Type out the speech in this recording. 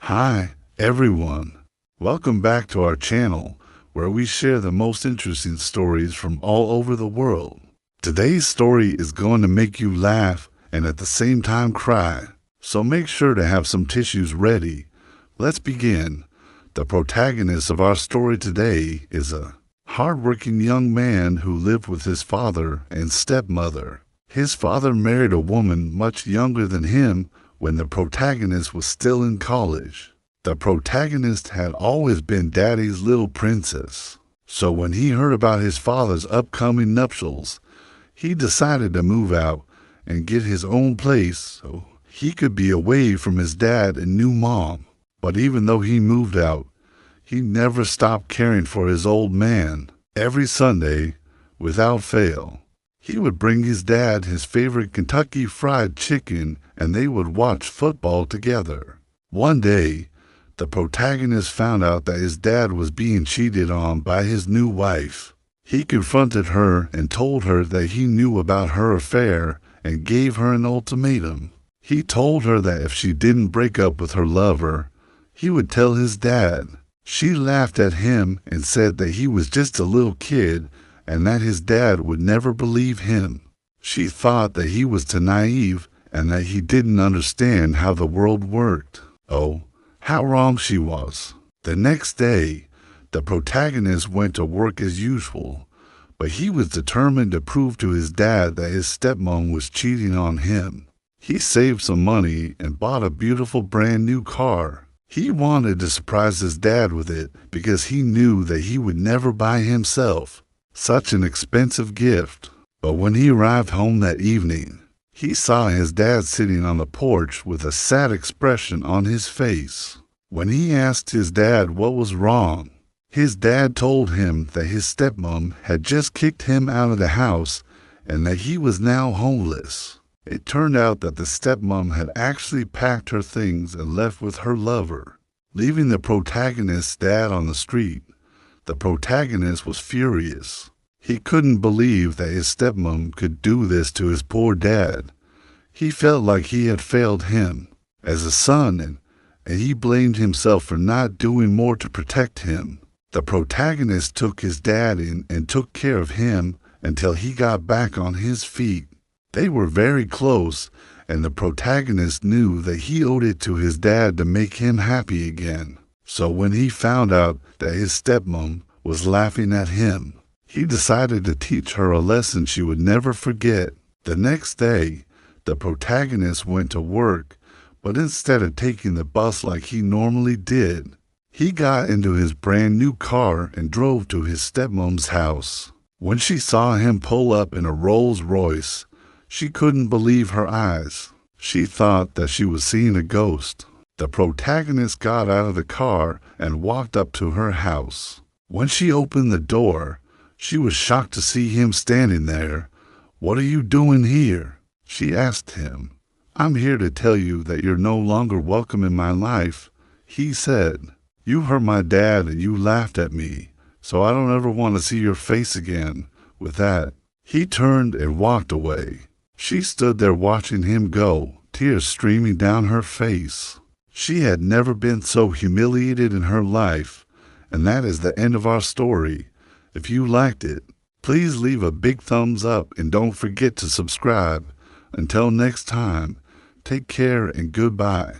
Hi, everyone. Welcome back to our channel, where we share the most interesting stories from all over the world. Today's story is going to make you laugh and at the same time cry, so make sure to have some tissues ready. Let's begin. The protagonist of our story today is a hardworking young man who lived with his father and stepmother. His father married a woman much younger than him when the protagonist was still in college. The protagonist had always been Daddy's little princess. So when he heard about his father's upcoming nuptials, he decided to move out and get his own place so he could be away from his dad and new mom. But even though he moved out, he never stopped caring for his old man. Every Sunday, without fail, he would bring his dad his favorite Kentucky Fried Chicken and they would watch football together. One day, the protagonist found out that his dad was being cheated on by his new wife. He confronted her and told her that he knew about her affair and gave her an ultimatum. He told her that if she didn't break up with her lover, he would tell his dad. She laughed at him and said that he was just a little kid and that his dad would never believe him. She thought that he was too naive and that he didn't understand how the world worked. Oh, how wrong she was. The next day, the protagonist went to work as usual, but he was determined to prove to his dad that his stepmom was cheating on him. He saved some money and bought a beautiful brand new car. He wanted to surprise his dad with it because he knew that he would never buy himself such an expensive gift. But when he arrived home that evening, he saw his dad sitting on the porch with a sad expression on his face. When he asked his dad what was wrong, his dad told him that his stepmom had just kicked him out of the house and that he was now homeless. It turned out that the stepmom had actually packed her things and left with her lover, leaving the protagonist's dad on the street. The protagonist was furious. He couldn't believe that his stepmom could do this to his poor dad. He felt like he had failed him as a son and he blamed himself for not doing more to protect him. The protagonist took his dad in and took care of him until he got back on his feet. They were very close, and the protagonist knew that he owed it to his dad to make him happy again. So when he found out that his stepmom was laughing at him, he decided to teach her a lesson she would never forget. The next day, the protagonist went to work, but instead of taking the bus like he normally did, he got into his brand new car and drove to his stepmom's house. When she saw him pull up in a Rolls Royce, she couldn't believe her eyes. She thought that she was seeing a ghost. The protagonist got out of the car and walked up to her house. When she opened the door, she was shocked to see him standing there. "What are you doing here?" she asked him. "I'm here to tell you that you're no longer welcome in my life," he said. "You hurt my dad and you laughed at me, so I don't ever want to see your face again." With that, he turned and walked away. She stood there watching him go, tears streaming down her face. She had never been so humiliated in her life, and that is the end of our story. If you liked it, please leave a big thumbs up and don't forget to subscribe. Until next time, take care and goodbye.